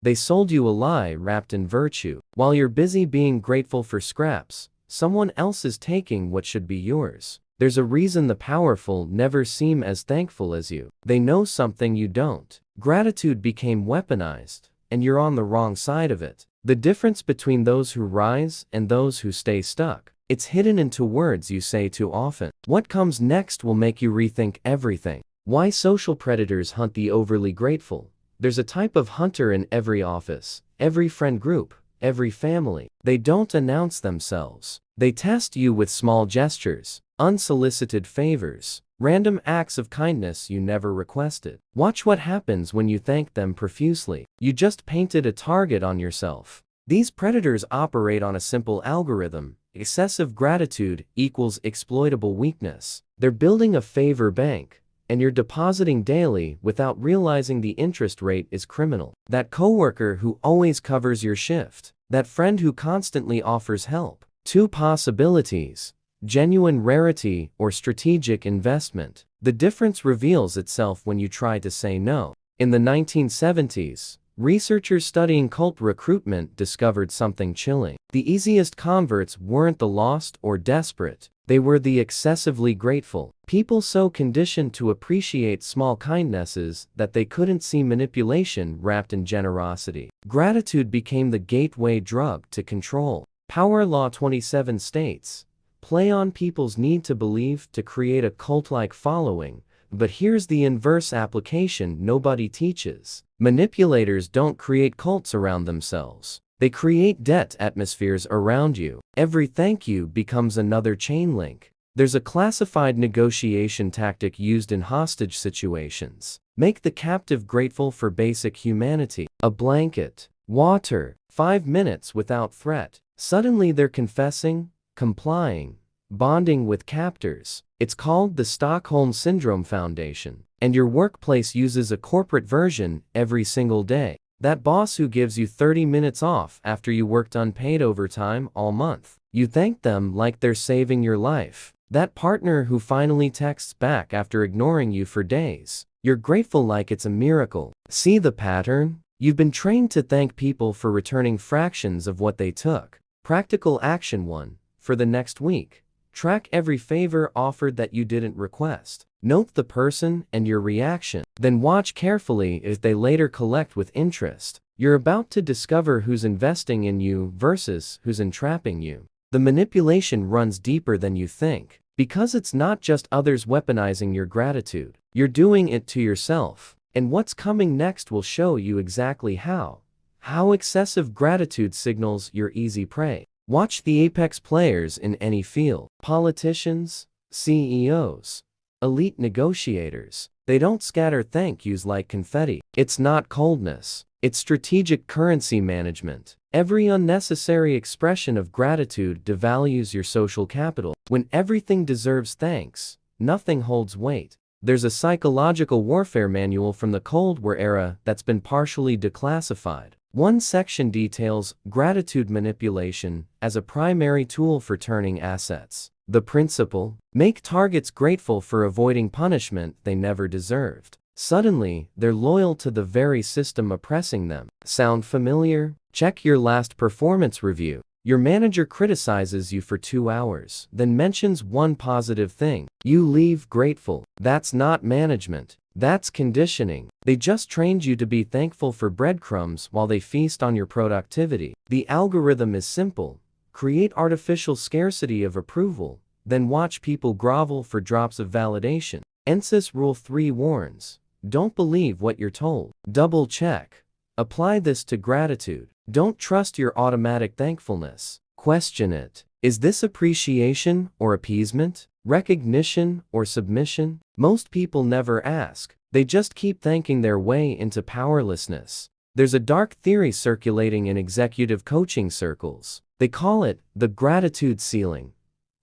They sold you a lie wrapped in virtue. While you're busy being grateful for scraps, someone else is taking what should be yours. There's a reason the powerful never seem as thankful as you. They know something you don't. Gratitude became weaponized, and you're on the wrong side of it. The difference between those who rise and those who stay stuck, it's hidden into words you say too often. What comes next will make you rethink everything. Why social predators hunt the overly grateful. There's a type of hunter in every office, every friend group, every family. They don't announce themselves. They test you with small gestures, unsolicited favors, random acts of kindness you never requested. Watch what happens when you thank them profusely. You just painted a target on yourself. These predators operate on a simple algorithm. Excessive gratitude equals exploitable weakness. They're building a favor bank, and you're depositing daily without realizing the interest rate is criminal. That coworker who always covers your shift. That friend who constantly offers help. Two possibilities: genuine rarity or strategic investment. The difference reveals itself when you try to say no. In the 1970s, researchers studying cult recruitment discovered something chilling. The easiest converts weren't the lost or desperate. They were the excessively grateful. People so conditioned to appreciate small kindnesses that they couldn't see manipulation wrapped in generosity. Gratitude became the gateway drug to control. Power Law 27 states, play on people's need to believe to create a cult-like following. But here's the inverse application nobody teaches. Manipulators don't create cults around themselves. They create debt atmospheres around you. Every thank you becomes another chain link. There's a classified negotiation tactic used in hostage situations. Make the captive grateful for basic humanity. A blanket, water, 5 minutes without threat. Suddenly they're confessing, complying, bonding with captors. It's called the Stockholm Syndrome Foundation. And your workplace uses a corporate version every single day. That boss who gives you 30 minutes off after you worked unpaid overtime all month. You thank them like they're saving your life. That partner who finally texts back after ignoring you for days. You're grateful like it's a miracle. See the pattern? You've been trained to thank people for returning fractions of what they took. Practical action 1. For the next week, track every favor offered that you didn't request. Note the person and your reaction. Then watch carefully if they later collect with interest. You're about to discover who's investing in you versus who's entrapping you. The manipulation runs deeper than you think. Because it's not just others weaponizing your gratitude. You're doing it to yourself. And what's coming next will show you exactly how. How excessive gratitude signals your easy prey. Watch the apex players in any field. Politicians, CEOs, elite negotiators. They don't scatter thank yous like confetti. It's not coldness. It's strategic currency management. Every unnecessary expression of gratitude devalues your social capital. When everything deserves thanks, nothing holds weight. There's a psychological warfare manual from the Cold War era that's been partially declassified. One section details gratitude manipulation as a primary tool for turning assets. The principle: make targets grateful for avoiding punishment they never deserved. Suddenly, they're loyal to the very system oppressing them. Sound familiar? Check your last performance review. Your manager criticizes you for 2 hours, then mentions one positive thing. You leave grateful. That's not management. That's conditioning. They just trained you to be thankful for breadcrumbs while they feast on your productivity. The algorithm is simple. Create artificial scarcity of approval, then watch people grovel for drops of validation. NSYS Rule 3 warns, don't believe what you're told. Double check. Apply this to gratitude. Don't trust your automatic thankfulness. Question it. Is this appreciation or appeasement? Recognition or submission? Most people never ask. They just keep thanking their way into powerlessness. There's a dark theory circulating in executive coaching circles. They call it the gratitude ceiling.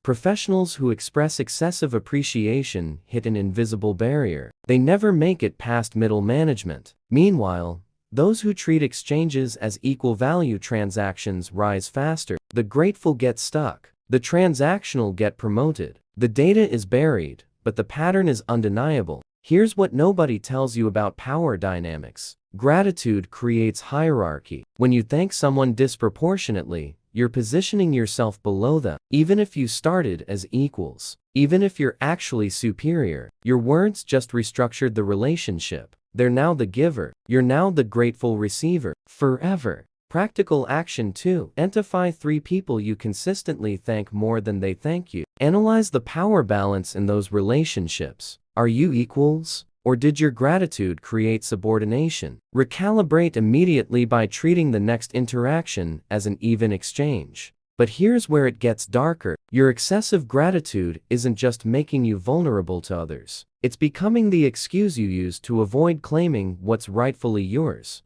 Professionals who express excessive appreciation hit an invisible barrier. They never make it past middle management. Meanwhile, those who treat exchanges as equal value transactions rise faster. The grateful get stuck. The transactional get promoted. The data is buried, but the pattern is undeniable. Here's what nobody tells you about power dynamics. Gratitude creates hierarchy. When you thank someone disproportionately, you're positioning yourself below them. Even if you started as equals, even if you're actually superior, your words just restructured the relationship. They're now the giver. You're now the grateful receiver. Forever. Practical action 2. Identify 3 people you consistently thank more than they thank you. Analyze the power balance in those relationships. Are you equals? Or did your gratitude create subordination? Recalibrate immediately by treating the next interaction as an even exchange. But here's where it gets darker. Your excessive gratitude isn't just making you vulnerable to others. It's becoming the excuse you use to avoid claiming what's rightfully yours.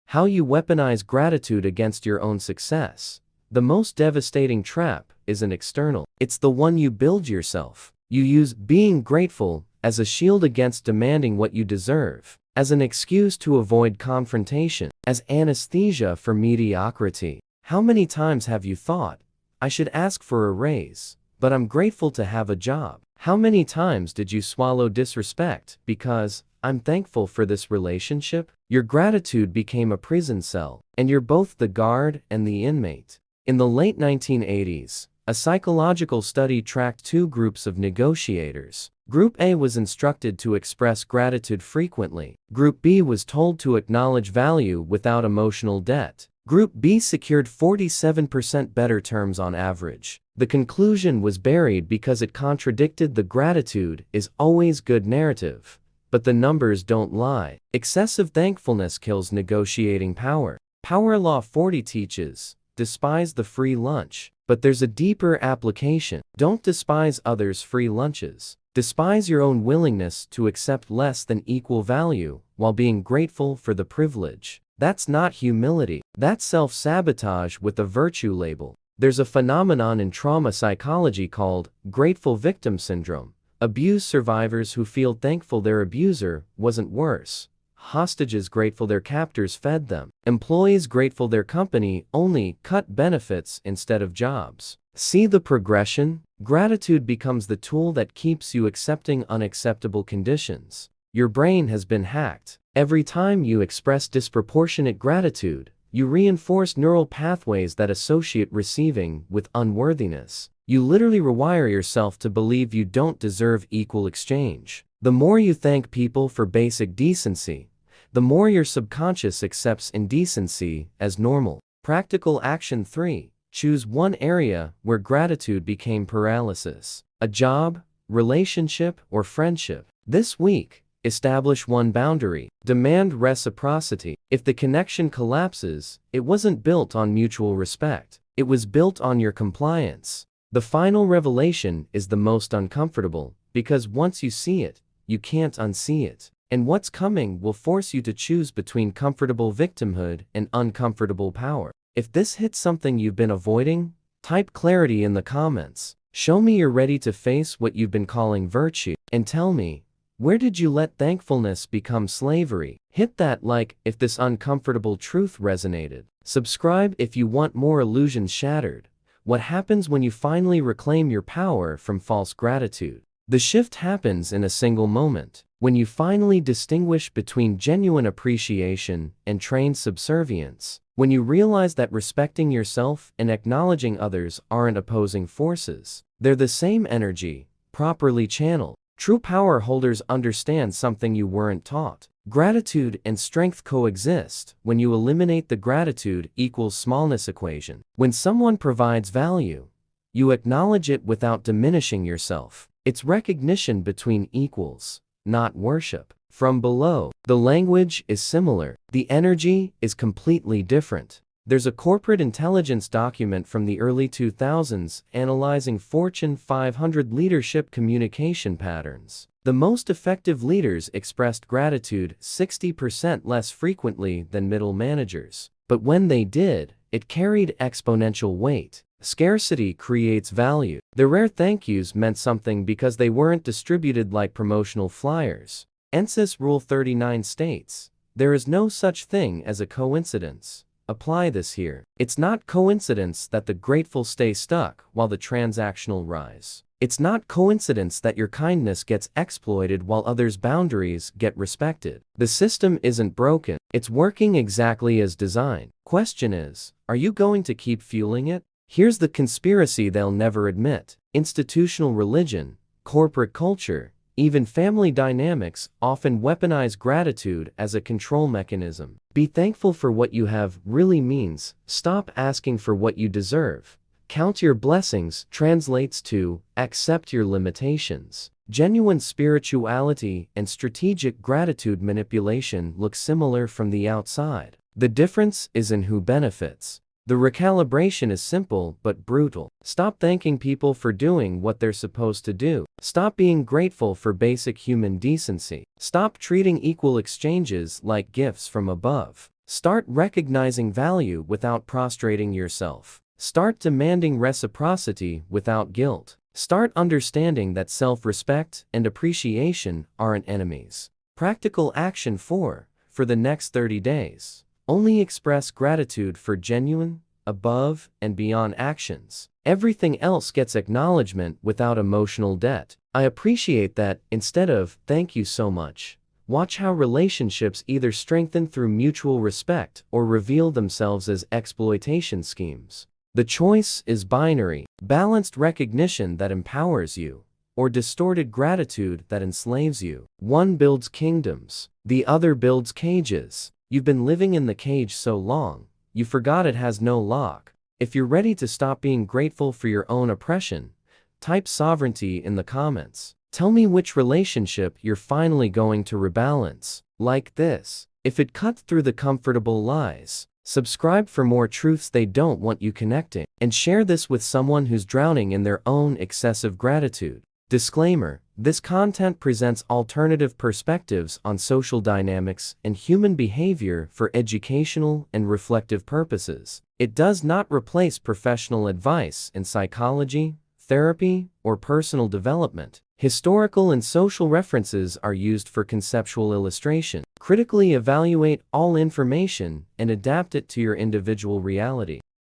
How you weaponize gratitude against your own success. The most devastating trap isn't external. It's the one you build yourself. You use being grateful as a shield against demanding what you deserve, as an excuse to avoid confrontation, as anesthesia for mediocrity. How many times have you thought, I should ask for a raise, but I'm grateful to have a job? How many times did you swallow disrespect because, I'm thankful for this relationship? Your gratitude became a prison cell, and you're both the guard and the inmate. In the late 1980s, a psychological study tracked 2 groups of negotiators. Group A was instructed to express gratitude frequently. Group B was told to acknowledge value without emotional debt. Group B secured 47% better terms on average. The conclusion was buried because it contradicted the gratitude is always good narrative. But the numbers don't lie. Excessive thankfulness kills negotiating power. Power Law 40 teaches, despise the free lunch. But there's a deeper application. Don't despise others' free lunches. Despise your own willingness to accept less than equal value while being grateful for the privilege. That's not humility. That's self-sabotage with a virtue label. There's a phenomenon in trauma psychology called grateful victim syndrome. Abuse survivors who feel thankful their abuser wasn't worse. Hostages grateful their captors fed them. Employees grateful their company only cut benefits instead of jobs. See the progression? Gratitude becomes the tool that keeps you accepting unacceptable conditions. Your brain has been hacked. Every time you express disproportionate gratitude, you reinforce neural pathways that associate receiving with unworthiness. You literally rewire yourself to believe you don't deserve equal exchange. The more you thank people for basic decency, the more your subconscious accepts indecency as normal. Practical action 3. Choose one area where gratitude became paralysis. A job, relationship, or friendship. This week, establish one boundary. Demand reciprocity. If the connection collapses, it wasn't built on mutual respect. It was built on your compliance. The final revelation is the most uncomfortable, because once you see it, you can't unsee it. And what's coming will force you to choose between comfortable victimhood and uncomfortable power. If this hits something you've been avoiding, type clarity in the comments. Show me you're ready to face what you've been calling virtue. And tell me, where did you let thankfulness become slavery? Hit that like if this uncomfortable truth resonated. Subscribe if you want more illusions shattered. What happens when you finally reclaim your power from false gratitude? The shift happens in a single moment. When you finally distinguish between genuine appreciation and trained subservience. When you realize that respecting yourself and acknowledging others aren't opposing forces. They're the same energy, properly channeled. True power holders understand something you weren't taught. Gratitude and strength coexist when you eliminate the gratitude equals smallness equation. When someone provides value, you acknowledge it without diminishing yourself. It's recognition between equals, not worship. From below, the language is similar. The energy is completely different. There's a corporate intelligence document from the early 2000s analyzing Fortune 500 leadership communication patterns. The most effective leaders expressed gratitude 60% less frequently than middle managers. But when they did, it carried exponential weight. Scarcity creates value. The rare thank yous meant something because they weren't distributed like promotional flyers. ANSYS Rule 39 states, there is no such thing as a coincidence. Apply this here. It's not coincidence that the grateful stay stuck while the transactional rise. It's not coincidence that your kindness gets exploited while others' boundaries get respected. The system isn't broken, it's working exactly as designed. Question is, are you going to keep fueling it? Here's the conspiracy they'll never admit. Institutional religion, corporate culture, even family dynamics often weaponize gratitude as a control mechanism. Be thankful for what you have really means, stop asking for what you deserve. Count your blessings translates to accept your limitations. Genuine spirituality and strategic gratitude manipulation look similar from the outside. The difference is in who benefits. The recalibration is simple but brutal. Stop thanking people for doing what they're supposed to do. Stop being grateful for basic human decency. Stop treating equal exchanges like gifts from above. Start recognizing value without prostrating yourself. Start demanding reciprocity without guilt. Start understanding that self-respect and appreciation aren't enemies. Practical action 4. For the next 30 days. Only express gratitude for genuine, above and beyond actions. Everything else gets acknowledgement without emotional debt. I appreciate that instead of thank you so much. Watch how relationships either strengthen through mutual respect or reveal themselves as exploitation schemes. The choice is binary: balanced recognition that empowers you, or distorted gratitude that enslaves you. One builds kingdoms, the other builds cages. You've been living in the cage so long, you forgot it has no lock. If you're ready to stop being grateful for your own oppression, type sovereignty in the comments. Tell me which relationship you're finally going to rebalance. Like this, if it cut through the comfortable lies. Subscribe for more truths they don't want you connecting. And share this with someone who's drowning in their own excessive gratitude. Disclaimer: this content presents alternative perspectives on social dynamics and human behavior for educational and reflective purposes. It does not replace professional advice in psychology, therapy, or personal development. Historical and social references are used for conceptual illustration. Critically evaluate all information and adapt it to your individual reality.